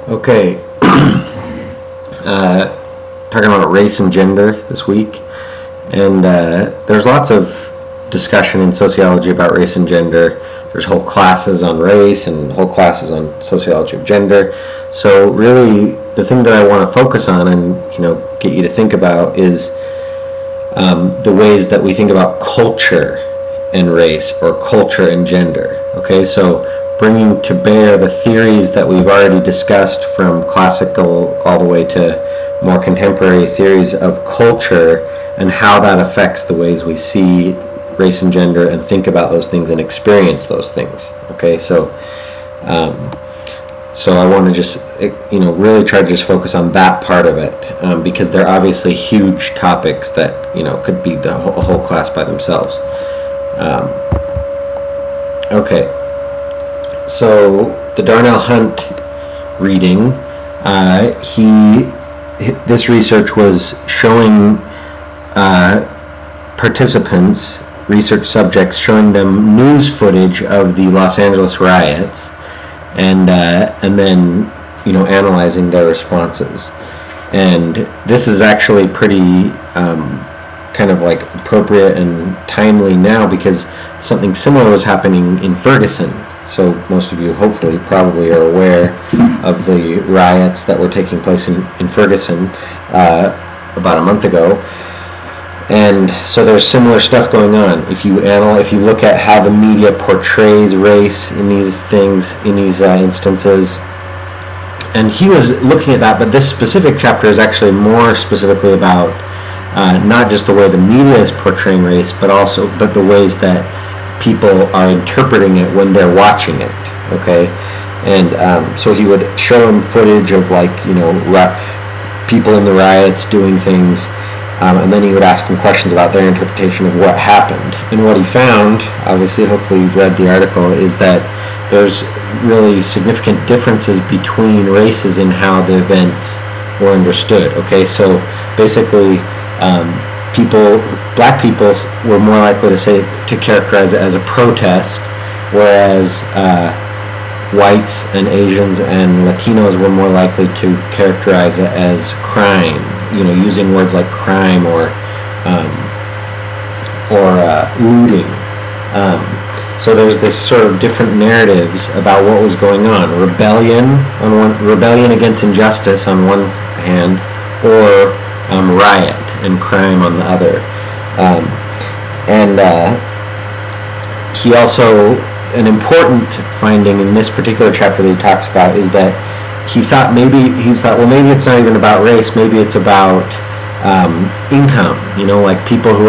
Okay, talking about race and gender this week, and there's lots of discussion in sociology about race and gender. There's whole classes on race and whole classes on sociology of gender. So really, the thing that I want to focus on and get you to think about is the ways that we think about culture and race, or culture and gender. Okay, so bringing to bear the theories that we've already discussed, from classical all the way to more contemporary theories of culture, and how that affects the ways we see race and gender and think about those things and experience those things. Okay, so I want to just really try to just focus on that part of it, because they're obviously huge topics that could be the whole class by themselves. Okay. So the Darnell Hunt reading, this research was showing participants, research subjects, showing them news footage of the Los Angeles riots, and then analyzing their responses. And this is actually pretty kind of like appropriate and timely now, because something similar was happening in Ferguson. So most of you hopefully probably are aware of the riots that were taking place in Ferguson about a month ago. And so there's similar stuff going on. If you look at how the media portrays race in these things, in these instances, and he was looking at that, but this specific chapter is actually more specifically about not just the way the media is portraying race, but the ways that people are interpreting it when they're watching it. Okay, and so he would show them footage of people in the riots doing things, and then he would ask them questions about their interpretation of what happened. And what he found, obviously, hopefully you've read the article, is that there's really significant differences between races in how the events were understood. Okay, so basically, black people were more likely to characterize it as a protest, whereas whites and Asians and Latinos were more likely to characterize it as crime, using words like crime or looting. So there's this sort of different narratives about what was going on. Rebellion against injustice on one hand, or riot and crime on the other. He also, an important finding in this particular chapter that he talks about, is that he thought maybe it's not even about race, maybe it's about income. Like people who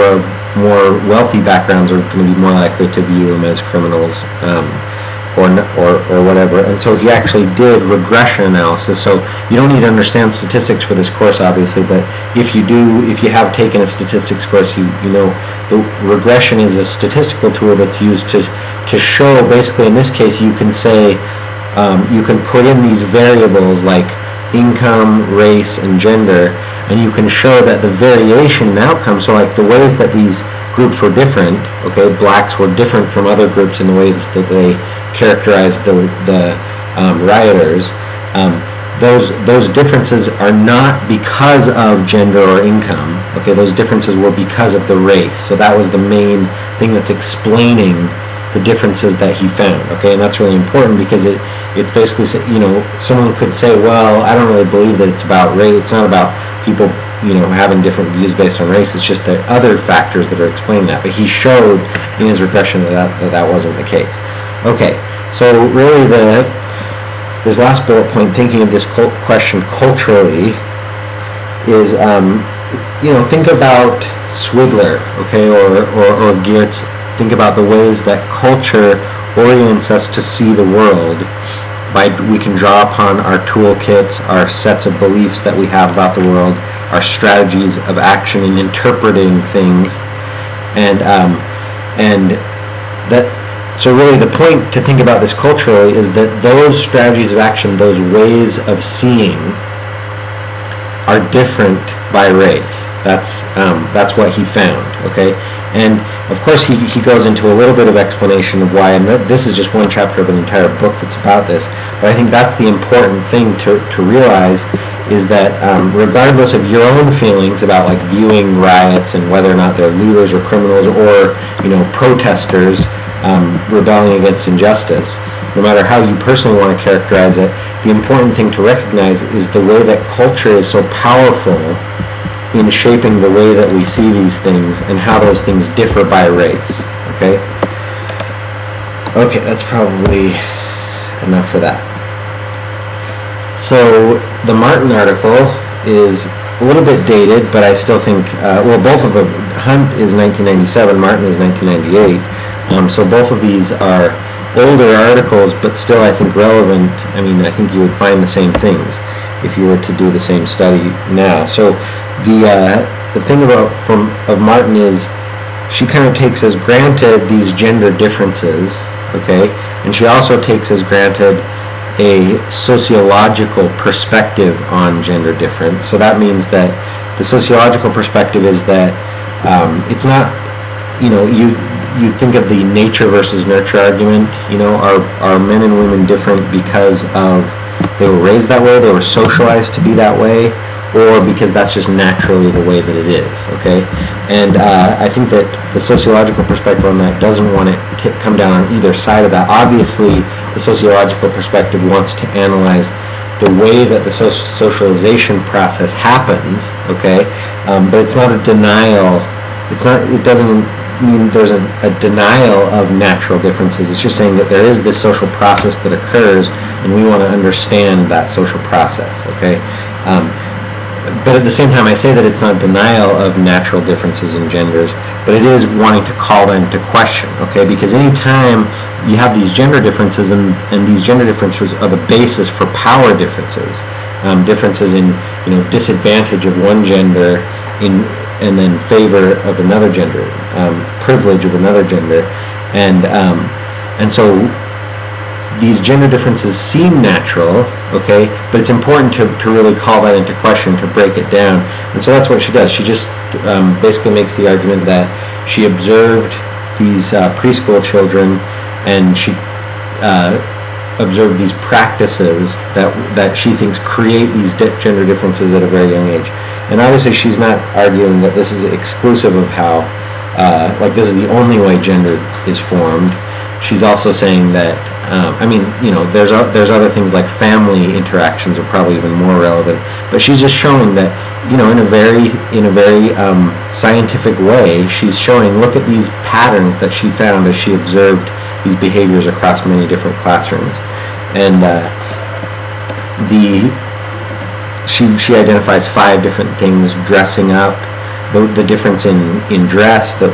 are more wealthy backgrounds are going to be more likely to view them as criminals, or whatever. And so he actually did regression analysis. So you don't need to understand statistics for this course, obviously, but if you have taken a statistics course, you know the regression is a statistical tool that's used to show, basically in this case, you can say, you can put in these variables like income, race, and gender, and you can show that the variation in outcome, so like the ways that these groups were different, okay, blacks were different from other groups in the ways that they characterized the rioters, those differences are not because of gender or income, okay, those differences were because of the race. So that was the main thing that's explaining the differences that he found, okay, and that's really important, because it's basically, someone could say, well, I don't really believe that it's about race, it's not about people having different views based on race, it's just the other factors that are explaining that. But he showed in his regression that wasn't the case. Okay, so really this last bullet point, thinking of this question culturally, is think about Swigler, okay, or Geertz. Think about the ways that culture orients us to see the world. We can draw upon our toolkits, our sets of beliefs that we have about the world, our strategies of action in interpreting things, and that. So really, the point to think about this culturally is that those strategies of action, those ways of seeing, are different by race. That's what he found. Okay, And of course he goes into a little bit of explanation of why, and this is just one chapter of an entire book that's about this, but I think that's the important thing to realize, is that regardless of your own feelings about like viewing riots and whether or not they're looters or criminals or protesters rebelling against injustice, no matter how you personally want to characterize it, the important thing to recognize is the way that culture is so powerful in shaping the way that we see these things and how those things differ by race. Okay, that's probably enough for that. So the Martin article is a little bit dated, but I still think, both of them, Hunt is 1997, Martin is 1998, so both of these are older articles, but still I think relevant. I mean, I think you would find the same things if you were to do the same study now. So the thing of Martin is she kind of takes as granted these gender differences, okay, and she also takes as granted a sociological perspective on gender difference. So that means that the sociological perspective is that it's not, you think of the nature versus nurture argument. Are men and women different because of they were raised that way, they were socialized to be that way, or because that's just naturally the way that it is, okay? And I think that the sociological perspective on that doesn't want to come down on either side of that. Obviously, the sociological perspective wants to analyze the way that the socialization process happens, okay? But it's not a denial. It doesn't mean there's a denial of natural differences. It's just saying that there is this social process that occurs, and we want to understand that social process, okay? But at the same time, I say that it's not denial of natural differences in genders, but it is wanting to call them to question, okay? Because any time you have these gender differences, and these gender differences are the basis for power differences, differences in disadvantage of one gender and then favor of another gender, privilege of another gender, and so these gender differences seem natural, okay, but it's important to really call that into question, to break it down. And so that's what she does. She just basically makes the argument that she observed these preschool children, and she observed these practices that she thinks create these gender differences at a very young age. And obviously she's not arguing that this is exclusive of how, this is the only way gender is formed. She's also saying that, there's other things like family interactions are probably even more relevant. But she's just showing that, in a very scientific way, she's showing, look at these patterns that she found as she observed these behaviors across many different classrooms. And she identifies 5 different things: dressing up, the difference in dress, that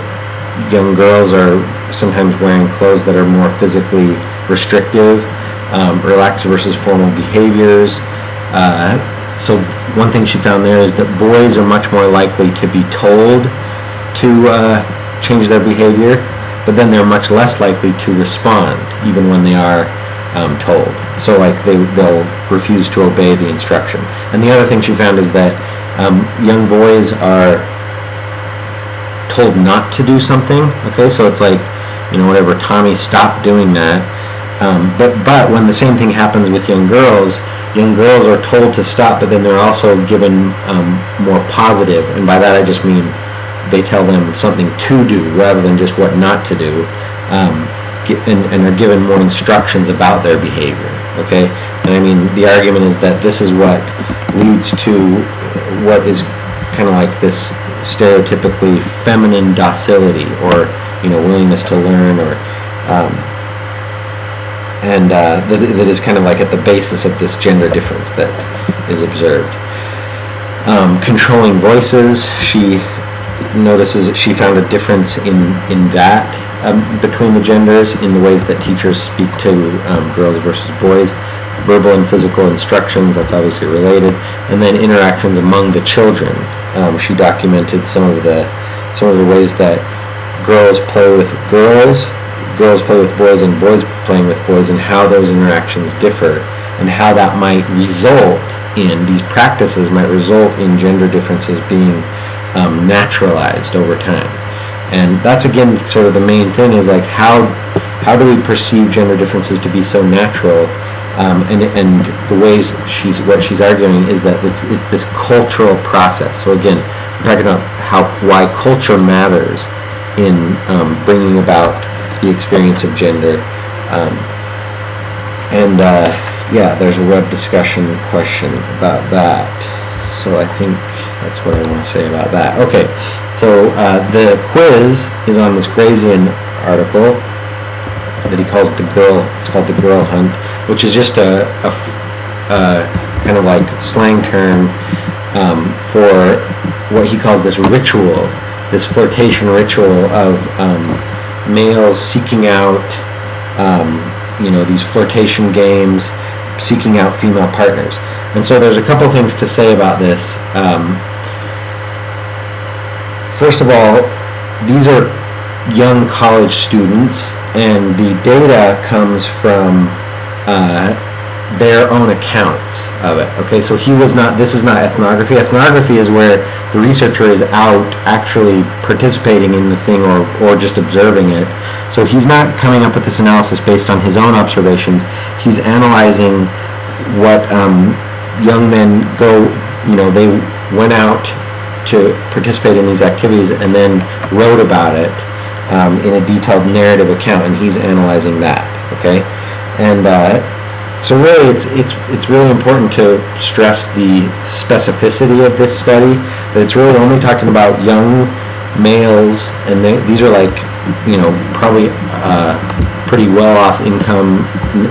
young girls are sometimes wearing clothes that are more physically restrictive, relaxed versus formal behaviors. So one thing she found there is that boys are much more likely to be told to change their behavior, but then they're much less likely to respond even when they are told. So they'll refuse to obey the instruction. And the other thing she found is that young boys are told not to do something, okay, so it's like, whatever, Tommy, stop doing that. But when the same thing happens with young girls are told to stop, but then they're also given more positive, and by that I just mean they tell them something to do rather than just what not to do, and are given more instructions about their behavior, okay? And I mean, the argument is that this is what leads to what is kind of like this stereotypically feminine docility, or willingness to learn, or that is kind of like at the basis of this gender difference that is observed. Controlling voices, she notices that she found a difference in that between the genders, in the ways that teachers speak to girls versus boys. Verbal and physical instructions, that's obviously related, and then interactions among the children. She documented some of the ways that girls play with girls play with boys, and boys playing with boys, and how those interactions differ, and how that might result in, these practices might result in gender differences being naturalized over time. And that's, again, sort of the main thing, is like how do we perceive gender differences to be so natural? And the ways what she's arguing is that it's this cultural process. So again, we're talking about why culture matters in bringing about the experience of gender. Yeah, there's a web discussion question about that. So I think that's what I want to say about that. Okay, so the quiz is on this Grazian article that he calls it's called the girl hunt, which is just a kind of like slang term for what he calls this ritual, this flirtation ritual of males seeking out, these flirtation games, seeking out female partners. And so there's a couple things to say about this. First of all, these are young college students, and the data comes from their own accounts of it. Okay, so this is not ethnography. Ethnography is where the researcher is out actually participating in the thing or just observing it. So he's not coming up with this analysis based on his own observations. He's analyzing what young men they went out to participate in these activities and then wrote about it in a detailed narrative account, and he's analyzing that. Okay, and so really, it's really important to stress the specificity of this study, that it's really only talking about young males, and these are like, probably pretty well-off income.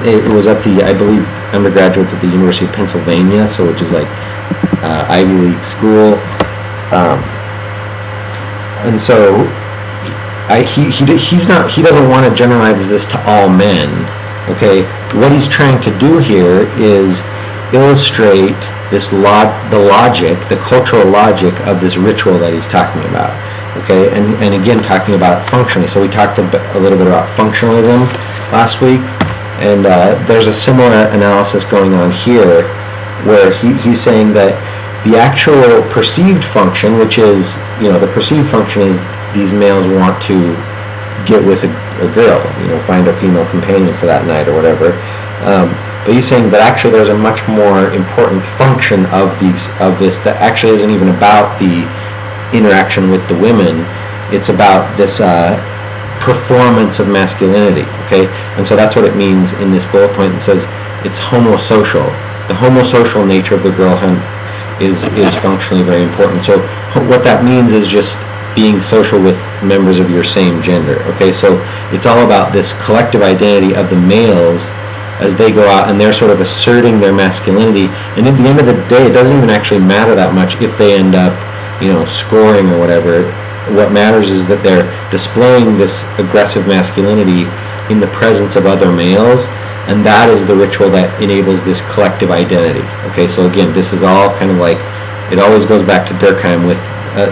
It was at the, I believe, undergraduates at the University of Pennsylvania, so which is like Ivy League school, and so he doesn't want to generalize this to all men. Okay, what he's trying to do here is illustrate the cultural logic of this ritual that he's talking about. Okay, and again, talking about it functionally. So we talked a little bit about functionalism last week, and there's a similar analysis going on here, where he's saying that the actual perceived function, which is, the perceived function is these males want to get with a girl, find a female companion for that night or whatever. But he's saying that actually there's a much more important function of this that actually isn't even about the interaction with the women. It's about this performance of masculinity. Okay, and so that's what it means in this bullet point that says it's homosocial. The homosocial nature of the girl hunt is functionally very important. So what that means is just being social with members of your same gender. Okay, so it's all about this collective identity of the males as they go out and they're sort of asserting their masculinity. And at the end of the day, it doesn't even actually matter that much if they end up, scoring or whatever. What matters is that they're displaying this aggressive masculinity in the presence of other males, and that is the ritual that enables this collective identity. Okay, so again, this is all kind of like, it always goes back to Durkheim with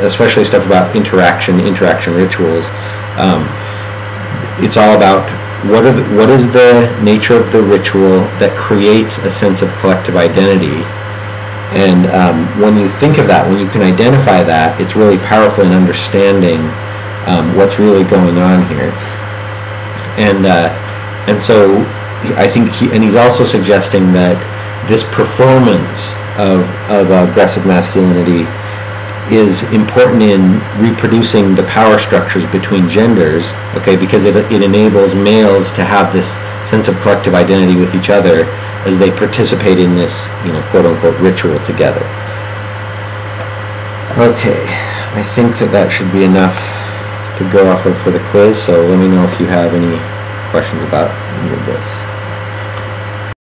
especially stuff about interaction rituals. It's all about what is the nature of the ritual that creates a sense of collective identity. And when you think of that, when you can identify that, it's really powerful in understanding what's really going on here. And so I think he's also suggesting that this performance of aggressive masculinity is important in reproducing the power structures between genders, okay, because it enables males to have this sense of collective identity with each other as they participate in this, quote-unquote ritual together. Okay, I think that should be enough to go off of for the quiz, so let me know if you have any questions about any of this.